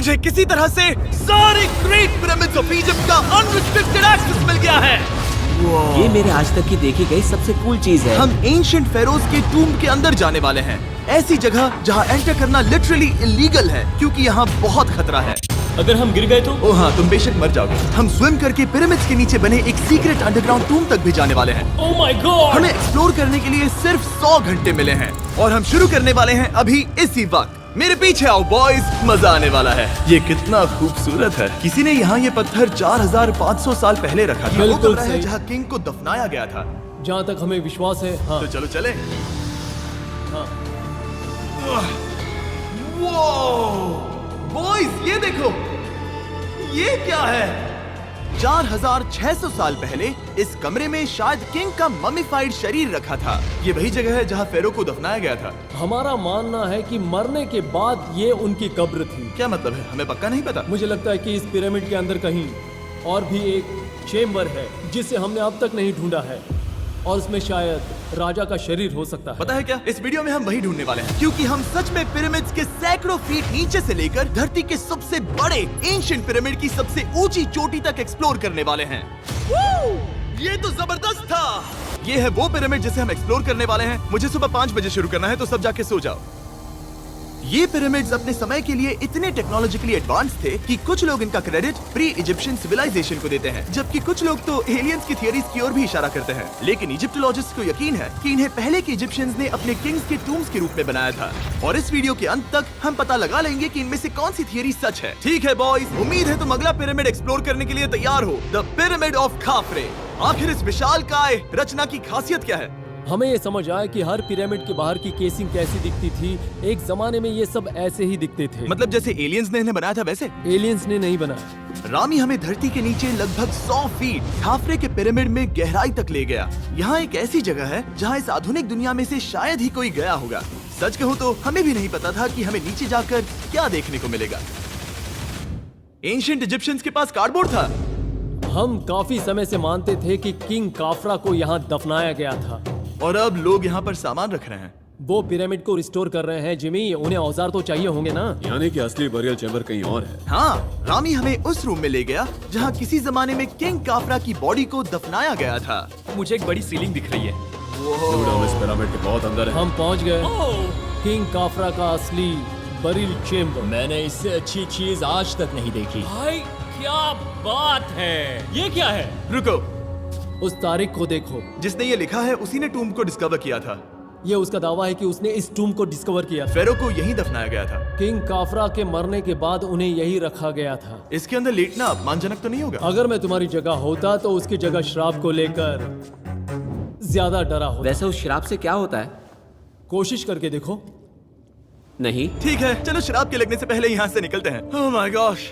मुझे किसी तरह से सारे ग्रेट पिरामिड्स ऑफ इजिप्ट का अनरिस्ट्रिक्टेड एक्सेस मिल गया है। ये मेरे आज तक की देखी गई सबसे कूल चीज है। हम एंशिएंट फेरोज के टूम के अंदर जाने वाले हैं, ऐसी जगह जहाँ एंटर करना लिटरली इलीगल है क्योंकि यहाँ बहुत खतरा है। अगर हम गिर गए तो? ओ हाँ, तुम बेशक मर जाओगे। हम स्विम करके पिरामिड्स के नीचे बने एक सीक्रेट अंडरग्राउंड टूम तक भी जाने वाले हैं। Oh my God! हमें एक्सप्लोर करने के लिए सिर्फ 100 घंटे मिले हैं और हम शुरू करने वाले हैं अभी इसी वक्त। मेरे पीछे आओ बॉयज, मजा आने वाला है। ये कितना खूबसूरत है। किसी ने यहाँ ये पत्थर 4500 साल पहले रखा था। बिल्कुल वो कमरा है सही। जहाँ किंग को दफनाया गया था। जहाँ तक हमें विश्वास है। हाँ। तो चलो चले। हाँ। बॉयज ये देखो, ये क्या है? 4600 साल पहले इस कमरे में शायद किंग का ममीफाइड शरीर रखा था। ये वही जगह है जहाँ फेरो को दफनाया गया था। हमारा मानना है कि मरने के बाद ये उनकी कब्र थी। क्या मतलब है? हमें पक्का नहीं पता। मुझे लगता है कि इस पिरामिड के अंदर कहीं और भी एक चेम्बर है जिसे हमने अब तक नहीं ढूंढा है और उसमें शायद राजा का शरीर हो सकता है। पता है क्या, इस वीडियो में हम वही ढूंढने वाले हैं क्योंकि हम सच में पिरामिड्स के सैकड़ों फीट नीचे से लेकर धरती के सबसे बड़े एंशिएंट पिरामिड की सबसे ऊंची चोटी तक एक्सप्लोर करने वाले हैं। ये तो जबरदस्त था। ये है वो पिरामिड जिसे हम एक्सप्लोर करने वाले हैं। मुझे सुबह 5 बजे शुरू करना है, तो सब जाके सो जाओ। ये पिरामिड्स अपने समय के लिए इतने टेक्नोलॉजिकली एडवांस थे कि कुछ लोग इनका क्रेडिट प्री इजिप्शियन सिविलाइजेशन को देते हैं, जबकि कुछ लोग तो एलियंस की थियरीज की ओर भी इशारा करते हैं। लेकिन इजिप्टोलॉजिस्ट को यकीन है कि इन्हें पहले के इजिप्शियंस ने अपने किंग्स के टूम्स के रूप में बनाया था। और इस वीडियो के अंत तक हम पता लगा लेंगे कि इनमें से कौन सी थियरी सच है। ठीक है बॉयज, उम्मीद है तुम अगला पिरामिड एक्सप्लोर करने के लिए तैयार हो। The pyramid of खाफरे। आखिर इस विशालकाय रचना की खासियत क्या है? हमें ये समझ आया कि हर पिरामिड के बाहर की केसिंग कैसी दिखती थी। एक जमाने में ये सब ऐसे ही दिखते थे। मतलब जैसे एलियंस ने इन्हें बनाया था वैसे? एलियंस ने नहीं बनाया। रामी हमें धरती के नीचे लगभग 100 फीट खाफरे के पिरामिड में गहराई तक ले गया। यहाँ एक ऐसी जगह है जहाँ इस आधुनिक दुनिया में से शायद ही कोई गया होगा। सच कहूँ तो हमें भी नहीं पता था कि हमें नीचे जाकर क्या देखने को मिलेगा। एंशिएंट इजिप्शियंस के पास कार्डबोर्ड था। हम काफी समय से मानते थे कि किंग काफरा को यहाँ दफनाया गया था और अब लोग यहाँ पर सामान रख रहे हैं। वो पिरामिड को रिस्टोर कर रहे हैं। जिमी, उन्हें औजार तो चाहिए होंगे ना? यानी कि असली बरियल चैम्बर कहीं और है। हाँ, रामी हमें उस रूम में ले गया जहाँ किसी जमाने में किंग काफरा की बॉडी को दफनाया गया था। मुझे एक बड़ी सीलिंग दिख रही है। Dude, हम इस पिरामिड के बहुत अंदर है। हम पहुँच गए किंग काफरा का असली बरिल चेम्बर। मैंने इससे अच्छी चीज आज तक नहीं देखी। भाई क्या बात है! ये क्या है? रुको, उस तारीख को देखो। जिसने ये लिखा है उसी ने टूम को डिस्कवर किया था। ये उसका दावा है कि उसने इस टूम को डिस्कवर किया था। फेरो को यहीं दफनाया गया था। किंग काफरा के मरने के बाद उन्हें यही रखा गया था। इसके अंदर लेटना अपमानजनक तो नहीं होगा? अगर मैं तुम्हारी जगह होता तो उसकी जगह शराब को लेकर ज्यादा डरा होता। वैसे उस शराब से क्या होता है? कोशिश करके देखो। नहीं। ठीक है, चलो शराब के लगने से पहले यहाँ से निकलते हैं। ओह माय गॉश,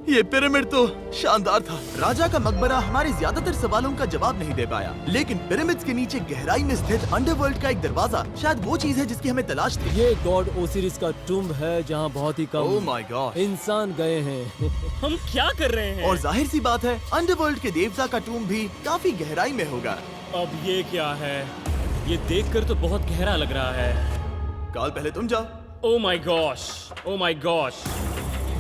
ये पिरामिड तो शानदार था। राजा का मकबरा हमारे ज्यादातर सवालों का जवाब नहीं दे पाया, लेकिन पिरामिड्स के नीचे गहराई में स्थित अंडरवर्ल्ड का एक दरवाजा शायद वो चीज है जिसकी हमें तलाश थी। ये गॉड ओसिरिस का टूम्ब है जहाँ बहुत ही ओह कम माय गॉड, इंसान गए हैं। हम क्या कर रहे हैं? और जाहिर सी बात है अंडरवर्ल्ड के देवता का टूम्ब भी काफी गहराई में होगा। अब ये क्या है? ये देखकर तो बहुत गहरा लग रहा है। काल, पहले तुम जाओ। Oh my gosh, oh my gosh,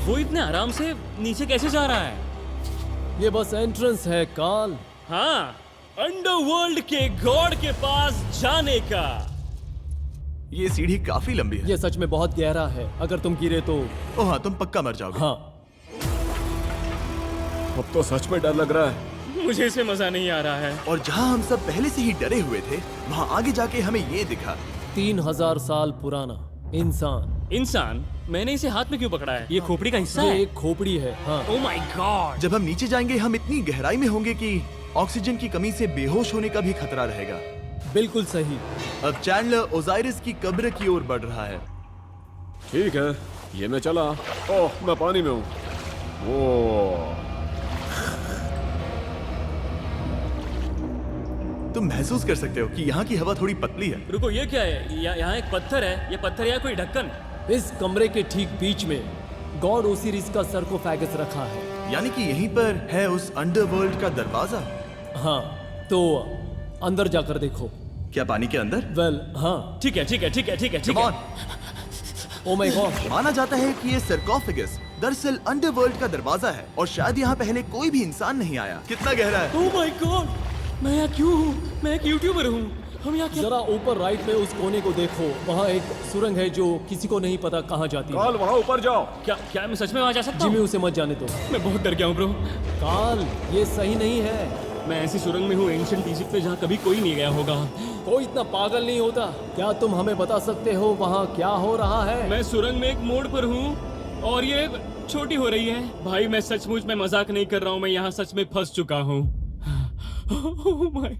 वो इतने आराम से नीचे कैसे जा रहा है? ये बस एंट्रेंस है काल। हाँ, अंडरवर्ल्ड के गॉड के पास जाने का। ये सीढ़ी काफी लंबी है। ये सच में बहुत गहरा है। अगर तुम गिरे तो ओह हाँ, तुम पक्का मर जाओगे। हाँ। अब तो सच में डर लग रहा है। मुझे इसमें मजा नहीं आ रहा है। और जहाँ हम सब पहले से ही डरे हुए थे, वहाँ आगे जाके हमें ये दिखा। 3000 साल पुराना इंसान। इंसान? मैंने इसे हाथ में क्यों पकड़ा है? ये खोपड़ी का हिस्सा ये है? एक खोपड़ी है। हाँ। Oh my God! जब हम नीचे जाएंगे हम इतनी गहराई में होंगे कि ऑक्सीजन की कमी से बेहोश होने का भी खतरा रहेगा। बिल्कुल सही। अब चैंडलर ओजाइरिस की कब्र की ओर बढ़ रहा है। ठीक है, ये मैं चला। ओह, मैं पानी में हूँ। ओह, तुम महसूस कर सकते हो कि यहाँ की हवा थोड़ी पतली है। रुको, ये क्या है? यहाँ एक पत्थर है। ये पत्थर या कोई ढक्कन? इस कमरे के ठीक बीच में गॉड ओसिरिस का सरकोफेगस रखा है। यानी कि यहीं पर है उस अंडरवर्ल्ड का दरवाजा। हाँ, तो अंदर जाकर देखो। क्या पानी के अंदर? वेल, हाँ। ठीक है, ठीक है, ठीक है, ठीक है, ठीक Come है। on। Oh my God. माना जाता है कि ये सरकोफेगस दरअसल अंडरवर्ल्ड का दरवाजा है और शायद यहाँ पहले कोई भी इंसान नहीं आया। कितना गहरा है? ओह माय गॉड, मैं यहाँ क्यों हूँ? मैं एक यूट्यूबर हूँ। हम यहाँ क्या? जरा ऊपर राइट में उस कोने को देखो, वहाँ एक सुरंग है जो किसी को नहीं पता कहाँ जाती है। काल वहाँ ऊपर जाओ। क्या मैं सच में वहाँ जा सकता जिमी हूँ? उसे मत जाने दो। मैं बहुत डर गया हूँ ब्रो। काल, ये सही नहीं है। मैं ऐसी सुरंग में हूँ एंशिएंट इजिप्ट में जहाँ कभी कोई नहीं गया होगा। कोई इतना पागल नहीं होता। क्या तुम हमें बता सकते हो वहाँ क्या हो रहा है? मैं सुरंग में एक मोड़ पर हूँ और ये छोटी हो रही है। भाई मैं सचमुच में मजाक नहीं कर रहा हूँ, मैं यहाँ सच में फंस चुका हूँ। Oh my.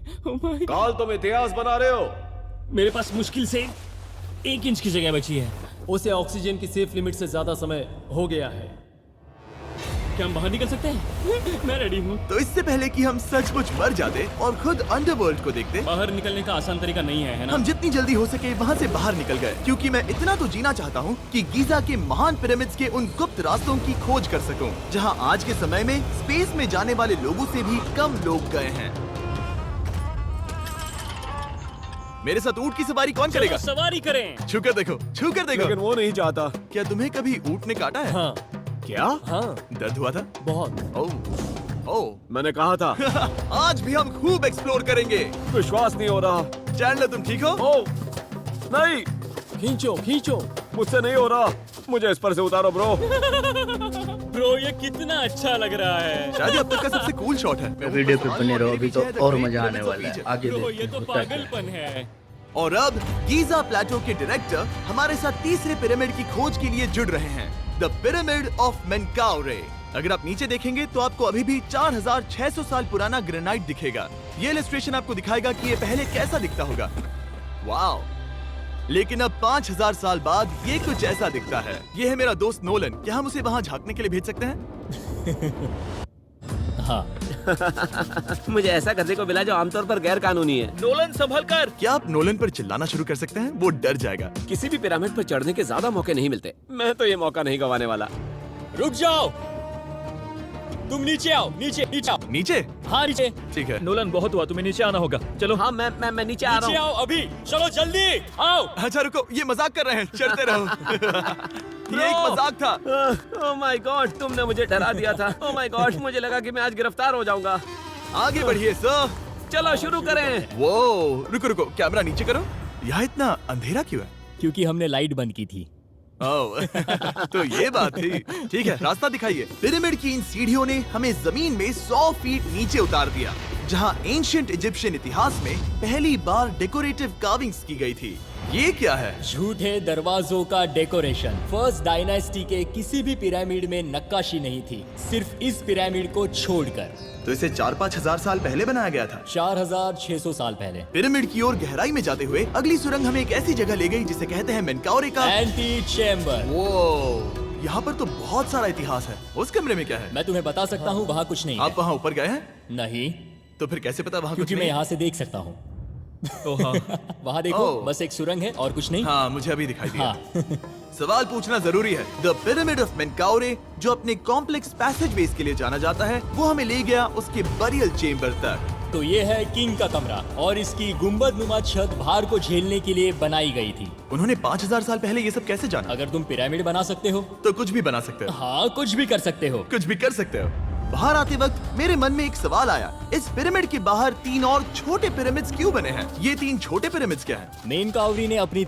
काल तुम इतिहास बना रहे हो। मेरे पास मुश्किल से 1 इंच की जगह बची है। उसे ऑक्सीजन की सेफ लिमिट से ज्यादा समय हो गया है। क्या हम बाहर निकल सकते हैं? मैं रेडी हूँ। तो इससे पहले कि हम सचमुच मर जाते और खुद अंडरवर्ल्ड को देखते, बाहर निकलने का आसान तरीका नहीं है ना? हम जितनी जल्दी हो सके वहाँ से बाहर निकल गए, क्योंकि मैं इतना तो जीना चाहता हूँ कि गीजा के महान पिरामिड्स के उन गुप्त रास्तों की खोज कर सकूं, जहाँ आज के समय में स्पेस में जाने वाले लोगों से भी कम लोग गए हैं। मेरे साथ ऊंट की सवारी कौन चलो करेगा? सवारी करें। छूकर देखो, छूकर देखो। लेकिन वो नहीं चाहता। क्या तुम्हें कभी ऊंट ने काटा है? हाँ क्या? हाँ, दर्द हुआ था? बहुत। ओह मैंने कहा था। आज भी हम खूब एक्सप्लोर करेंगे। विश्वास नहीं हो रहा। चैंडलर तुम ठीक हो? ओ नहीं, खींचो खींचो। मुझसे नहीं हो रहा। मुझे इस पर से उतारो ब्रो। ब्रो ये कितना अच्छा लग रहा है। शायद ये अब तक का सबसे कूल शॉट है। वीडियो पे बने रहो, अभी तो और मजा आने वाला है। आगे ब्रो देखते ये हैं तो होता क्या है। पागलपन है। और अब गीजा प्लेटो के डायरेक्टर हमारे साथ तीसरे पिरामिड की खोज के लिए जुड़ रहे हैं, द पिरामिड ऑफ मेनकाउरे। अगर आप नीचे देखेंगे तो आपको अभी भी 4600 साल पुराना ग्रेनाइट दिखेगा। ये इलस्ट्रेशन आपको दिखाएगा कि ये पहले कैसा दिखता होगा। वाओ! लेकिन अब 5000 साल बाद ये कुछ ऐसा दिखता है। ये है मेरा दोस्त नोलन। क्या हम उसे वहाँ झांकने के लिए भेज सकते हैं? हाँ। मुझे ऐसा करने को मिला जो आमतौर पर गैर कानूनी है। नोलन संभल कर। क्या आप नोलन पर चिल्लाना शुरू कर सकते हैं? वो डर जाएगा। किसी भी पिरामिड पर चढ़ने के ज्यादा मौके नहीं मिलते। मैं तो ये मौका नहीं गंवाने वाला। रुक जाओ, तुम नीचे आओ। नीचे नीचे आओ। नीचे? हाँ नीचे। ठीक है। नोलन बहुत हुआ, तुम्हें नीचे आना होगा। चलो हाँ मैं नीचे आ रहा नीचे हूँ। आओ अभी। चलो जल्दी आओ। अच्छा रुको, ये मजाक कर रहे हैं। चढ़ते रहो। ये एक मजाक था। ओह माय गॉड, तुमने मुझे डरा दिया था। ओह माय गॉड, मुझे लगा कि मैं आज गिरफ्तार हो जाऊंगा। आगे बढ़िए सर। चलो शुरू करें। वो रुको रुको, कैमरा नीचे करो। यहाँ इतना अंधेरा क्यों है? क्योंकि हमने लाइट बंद की थी। ओह, तो ये बात थी। ठीक है, रास्ता दिखाइए। पिरामिड की इन सीढ़ियों ने हमें जमीन में 100 फीट नीचे उतार दिया, जहाँ एंशिएंट इजिप्शियन इतिहास में पहली बार डेकोरेटिव कार्विंग्स की गई थी। ये क्या है? झूठे दरवाजों का डेकोरेशन। फर्स्ट डायनेस्टी के किसी भी पिरामिड में नक्काशी नहीं थी, सिर्फ इस पिरामिड को छोड़कर। तो इसे 4-5 हजार साल पहले बनाया गया था। 4600 साल पहले। पिरामिड की ओर गहराई में जाते हुए अगली सुरंग हमें एक ऐसी जगह ले गई जिसे कहते हैं मेनकाउरे का एंटी चेम्बर। वो यहाँ पर तो बहुत सारा इतिहास है। उस कमरे में क्या है? मैं तुम्हें बता सकता हूँ वहाँ कुछ नहीं आप है। वहाँ ऊपर गए हैं? नहीं, तो फिर कैसे पता वहाँ कुछ क्योंकि मैं नहीं? यहाँ से देख सकता हूँ। वहाँ देखो, ओह। बस एक सुरंग है और कुछ नहीं। हाँ, मुझे अभी दिखाई दिया। हाँ। सवाल पूछना जरूरी है। द पिरामिड ऑफ मेनकाउरे, जो अपने कॉम्प्लेक्स पैसेजवेज के लिए जाना जाता है, वो हमें ले गया उसके बरियल चेम्बर तक। तो ये है किंग का कमरा और इसकी गुंबदनुमा छत भार को झेलने के लिए बनाई गई थी। उन्होंने 5000 साल पहले ये सब कैसे जाना? अगर तुम पिरामिड बना सकते हो तो कुछ भी बना सकते हो। हाँ, कुछ भी कर सकते हो। कुछ भी कर सकते हो। बाहर आते वक्त मेरे मन में एक सवाल आया, इस पिरामिड के बाहर 3 और छोटे पिरामिड्स क्यों बने हैं? ये 3 छोटे पिरामिड्स क्या हैं? मेनकाउरी ने अपनी